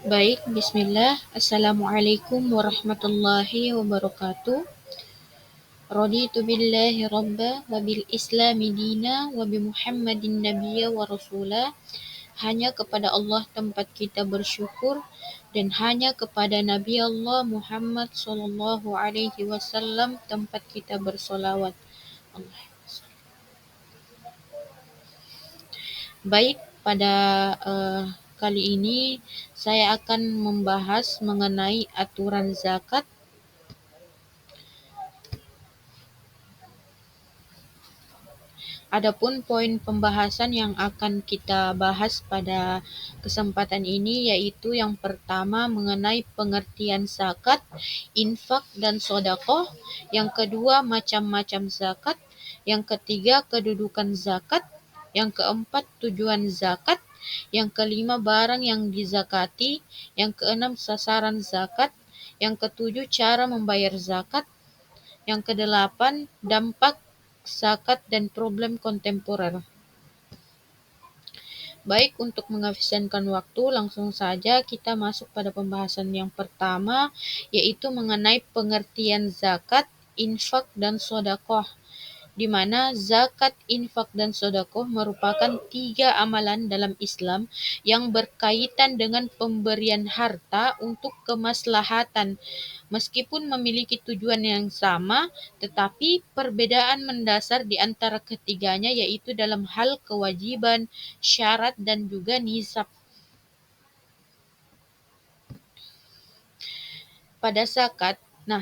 Baik, bismillah. Assalamualaikum warahmatullahi wabarakatuh. Raditu billahi rabba wa bil islami dina wa bi Muhammadin nabiyya wa rasula. Hanya kepada Allah tempat kita bersyukur dan hanya kepada Nabi Allah Muhammad sallallahu alaihi wasallam tempat kita bersolawat. Allah. Baik, pada kali ini saya akan membahas mengenai aturan zakat. Adapun poin pembahasan yang akan kita bahas pada kesempatan ini yaitu yang pertama mengenai pengertian zakat, infak dan sedekah, yang kedua macam-macam zakat, yang ketiga kedudukan zakat, yang keempat tujuan zakat, yang kelima barang yang dizakati, yang keenam sasaran zakat, yang ketujuh cara membayar zakat, yang kedelapan dampak zakat dan problem kontemporer. Baik, untuk mengefisienkan waktu, langsung saja kita masuk pada pembahasan yang pertama, yaitu mengenai pengertian zakat, infak, dan sedekah, di mana zakat, infak, dan sedekah merupakan tiga amalan dalam Islam yang berkaitan dengan pemberian harta untuk kemaslahatan. Meskipun memiliki tujuan yang sama, tetapi perbedaan mendasar di antara ketiganya yaitu dalam hal kewajiban, syarat, dan juga nisab. Pada zakat,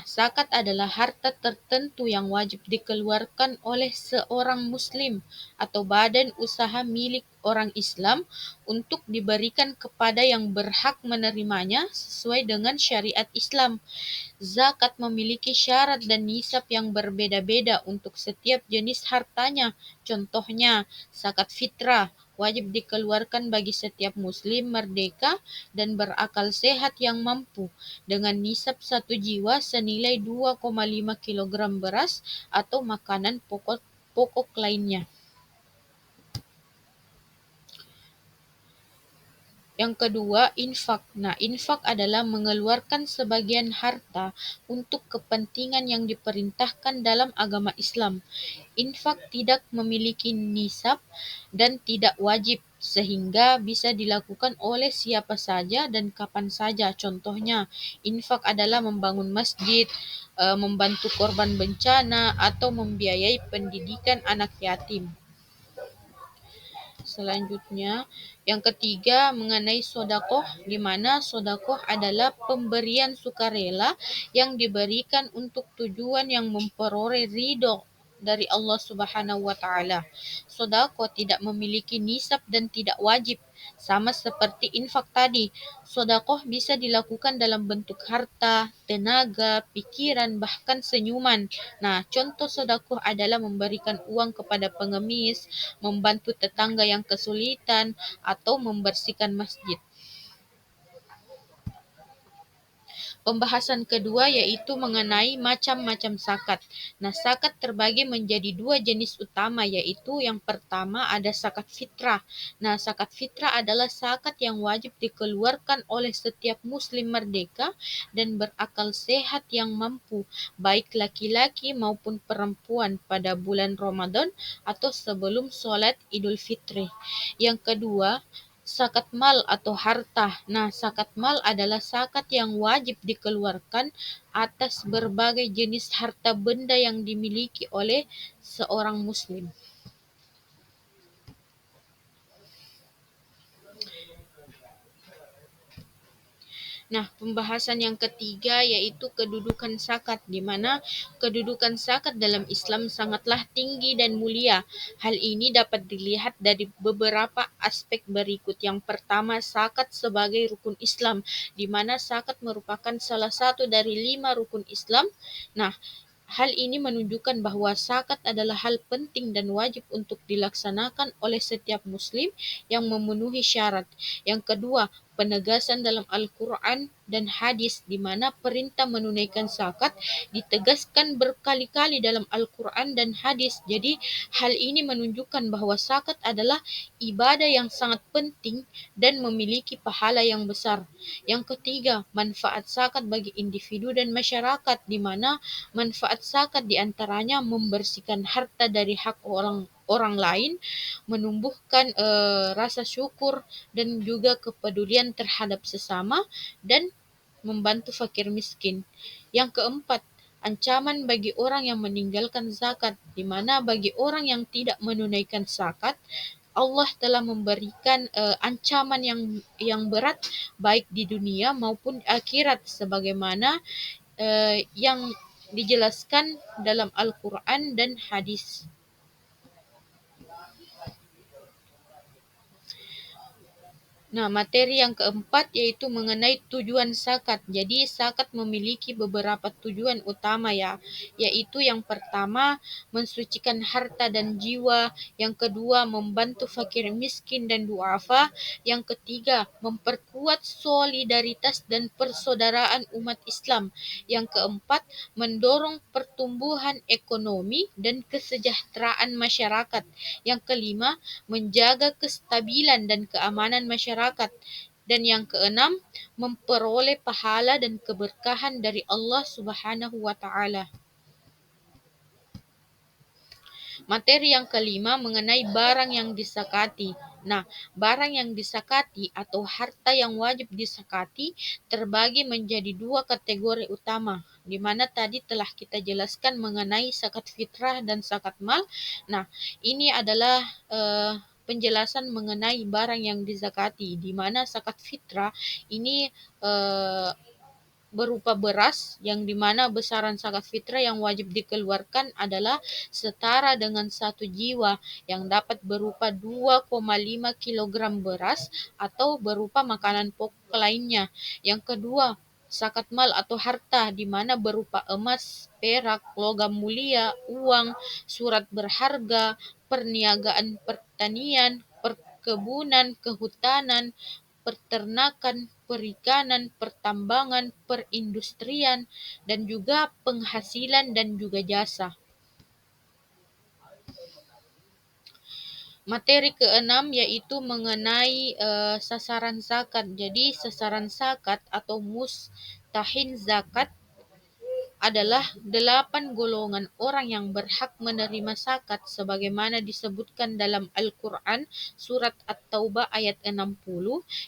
zakat adalah harta tertentu yang wajib dikeluarkan oleh seorang muslim atau badan usaha milik orang Islam untuk diberikan kepada yang berhak menerimanya sesuai dengan syariat Islam. Zakat memiliki syarat dan nisab yang berbeda-beda untuk setiap jenis hartanya. Contohnya, zakat fitrah wajib dikeluarkan bagi setiap muslim merdeka dan berakal sehat yang mampu dengan nisab 1 jiwa senilai 2,5 kilogram beras atau makanan pokok lainnya. Yang kedua, infak. Infak adalah mengeluarkan sebagian harta untuk kepentingan yang diperintahkan dalam agama Islam. Infak tidak memiliki nisab dan tidak wajib, sehingga bisa dilakukan oleh siapa saja dan kapan saja. Contohnya, infak adalah membangun masjid, membantu korban bencana, atau membiayai pendidikan anak yatim. Selanjutnya, yang ketiga mengenai sodakoh, di mana sodakoh adalah pemberian sukarela yang diberikan untuk tujuan yang memperoleh ridho dari Allah Subhanahu wa Ta'ala. Sodako tidak memiliki nisab dan tidak wajib, sama seperti infak tadi. Sodakoh bisa dilakukan dalam bentuk harta, tenaga, pikiran, bahkan senyuman. Contoh sodakoh adalah memberikan uang kepada pengemis, membantu tetangga yang kesulitan, atau membersihkan masjid. Pembahasan kedua yaitu mengenai macam-macam zakat. Zakat terbagi menjadi dua jenis utama, yaitu yang pertama ada zakat fitrah. Zakat fitrah adalah zakat yang wajib dikeluarkan oleh setiap muslim merdeka dan berakal sehat yang mampu, baik laki-laki maupun perempuan pada bulan Ramadan atau sebelum sholat Idul Fitri. Yang kedua, zakat mal atau harta. Zakat mal adalah zakat yang wajib dikeluarkan atas berbagai jenis harta benda yang dimiliki oleh seorang muslim. Pembahasan yang ketiga yaitu kedudukan zakat, di mana kedudukan zakat dalam Islam sangatlah tinggi dan mulia. Hal ini dapat dilihat dari beberapa aspek berikut. Yang pertama, zakat sebagai rukun Islam, di mana zakat merupakan salah satu dari 5 rukun Islam. Hal ini menunjukkan bahwa zakat adalah hal penting dan wajib untuk dilaksanakan oleh setiap muslim yang memenuhi syarat. Yang kedua, penegasan dalam Al-Quran dan hadis di mana perintah menunaikan zakat ditegaskan berkali-kali dalam Al-Quran dan hadis. Jadi hal ini menunjukkan bahwa zakat adalah ibadah yang sangat penting dan memiliki pahala yang besar. Yang ketiga, manfaat zakat bagi individu dan masyarakat di mana manfaat zakat diantaranya membersihkan harta dari hak orang orang lain, menumbuhkan rasa syukur dan juga kepedulian terhadap sesama, dan membantu fakir miskin. Yang keempat, ancaman bagi orang yang meninggalkan zakat, di mana bagi orang yang tidak menunaikan zakat, Allah telah memberikan ancaman yang berat baik di dunia maupun akhirat sebagaimana yang dijelaskan dalam Al-Quran dan hadis. Nah, materi yang keempat yaitu mengenai tujuan zakat. Jadi, zakat memiliki beberapa tujuan utama ya, yaitu yang pertama mensucikan harta dan jiwa, yang kedua membantu fakir miskin dan duafa, yang ketiga memperkuat solidaritas dan persaudaraan umat Islam, yang keempat mendorong pertumbuhan ekonomi dan kesejahteraan masyarakat, yang kelima menjaga kestabilan dan keamanan masyarakat. Dan yang keenam, memperoleh pahala dan keberkahan dari Allah Subhanahu wa taala. Materi yang kelima mengenai barang yang disakati. Nah, barang yang disakati atau harta yang wajib disakati terbagi menjadi dua kategori utama, di mana tadi telah kita jelaskan mengenai zakat fitrah dan zakat mal. Nah, ini adalah penjelasan mengenai barang yang dizakati, di mana zakat fitrah ini eh, berupa beras yang dimana besaran zakat fitrah yang wajib dikeluarkan adalah setara dengan satu jiwa yang dapat berupa 2,5 kilogram beras atau berupa makanan pokok lainnya. Yang kedua, zakat mal atau harta di mana berupa emas, perak, logam mulia, uang, surat berharga, perniagaan pertanian, perkebunan, kehutanan, peternakan, perikanan, pertambangan, perindustrian, dan juga penghasilan dan juga jasa. Materi keenam yaitu mengenai sasaran zakat. Jadi sasaran zakat atau mustahin zakat adalah 8 golongan orang yang berhak menerima zakat sebagaimana disebutkan dalam Al-Quran surat At-Taubah ayat 60,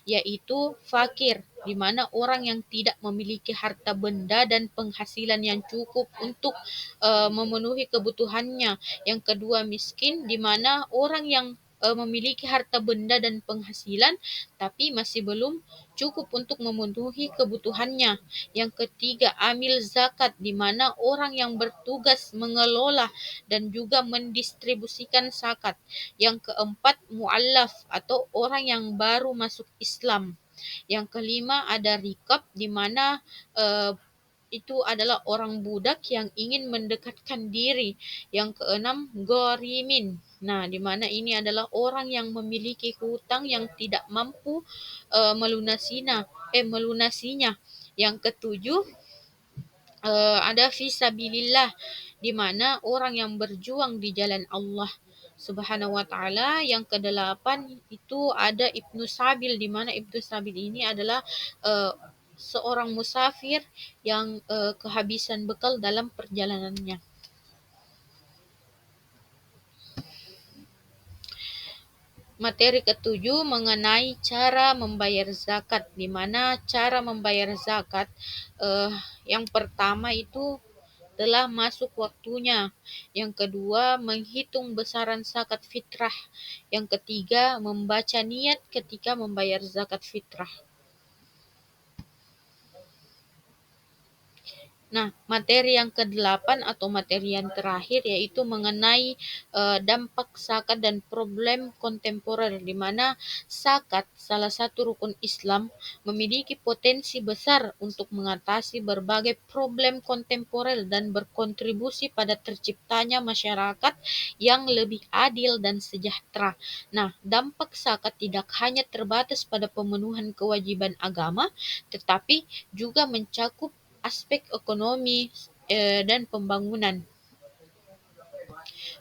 yaitu fakir, di mana orang yang tidak memiliki harta benda dan penghasilan yang cukup untuk memenuhi kebutuhannya. Yang kedua, miskin, di mana orang yang memiliki harta benda dan penghasilan tapi masih belum cukup untuk memenuhi kebutuhannya. Yang ketiga, amil zakat, di mana orang yang bertugas mengelola dan juga mendistribusikan zakat. Yang keempat, mu'allaf atau orang yang baru masuk Islam. Yang kelima, ada rikab, di mana eh, itu adalah orang budak yang ingin mendekatkan diri. Yang keenam, gorimin. Nah, di mana ini adalah orang yang memiliki hutang yang tidak mampu melunasinya. Yang ketujuh, ada fisabilillah, di mana orang yang berjuang di jalan Allah Subhanahu wa taala. Yang kedelapan itu ada Ibnu Sabil, di mana Ibnu Sabil ini adalah uh, seorang musafir yang kehabisan bekal dalam perjalanannya. Materi ketujuh mengenai cara membayar zakat, di mana cara membayar zakat yang pertama itu telah masuk waktunya. Yang kedua, menghitung besaran zakat fitrah. Yang ketiga, membaca niat ketika membayar zakat fitrah. Nah, materi yang kedelapan atau materi yang terakhir yaitu mengenai dampak zakat dan problem kontemporer, di mana zakat, salah satu rukun Islam, memiliki potensi besar untuk mengatasi berbagai problem kontemporer dan berkontribusi pada terciptanya masyarakat yang lebih adil dan sejahtera. Nah, dampak zakat tidak hanya terbatas pada pemenuhan kewajiban agama, tetapi juga mencakup aspek ekonomi dan pembangunan.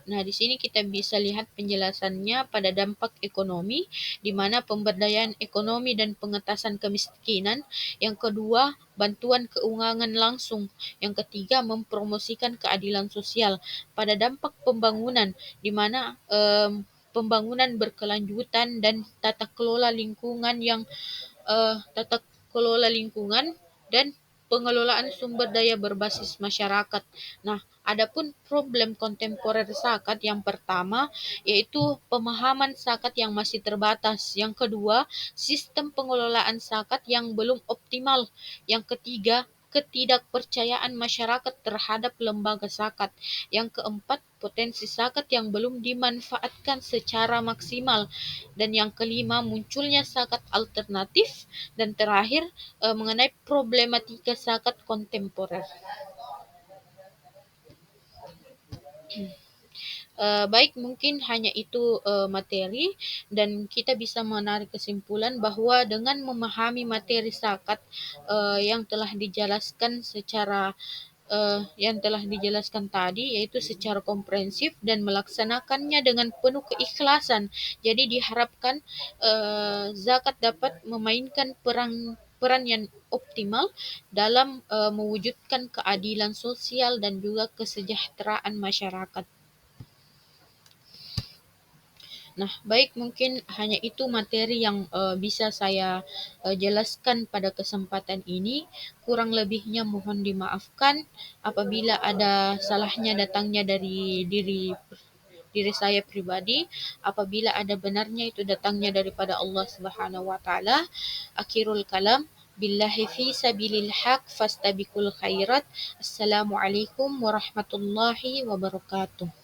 Nah, di sini kita bisa lihat penjelasannya pada dampak ekonomi, di mana pemberdayaan ekonomi dan pengentasan kemiskinan. Yang kedua, bantuan keuangan langsung. Yang ketiga, mempromosikan keadilan sosial. Pada dampak pembangunan, di mana pembangunan berkelanjutan dan tata kelola lingkungan dan pengelolaan sumber daya berbasis masyarakat. Nah, adapun problem kontemporer zakat, yang pertama yaitu pemahaman zakat yang masih terbatas. Yang kedua, sistem pengelolaan zakat yang belum optimal. Yang ketiga, ketidakpercayaan masyarakat terhadap lembaga zakat. Yang keempat, potensi zakat yang belum dimanfaatkan secara maksimal. Dan yang kelima, munculnya zakat alternatif. Dan terakhir, mengenai problematika zakat kontemporer. Baik, mungkin hanya itu materi, dan kita bisa menarik kesimpulan bahwa dengan memahami materi zakat yang telah dijelaskan tadi, yaitu secara komprehensif dan melaksanakannya dengan penuh keikhlasan. Jadi diharapkan zakat dapat memainkan peran yang optimal dalam mewujudkan keadilan sosial dan juga kesejahteraan masyarakat. Nah, baik, mungkin hanya itu materi yang bisa saya jelaskan pada kesempatan ini. Kurang lebihnya mohon dimaafkan apabila ada salahnya datangnya dari diri saya pribadi. Apabila ada benarnya itu datangnya daripada Allah Subhanahu wa taala. Akhirul kalam, billahi fi sabilil haq fastabiqul khairat. Assalamualaikum warahmatullahi wabarakatuh.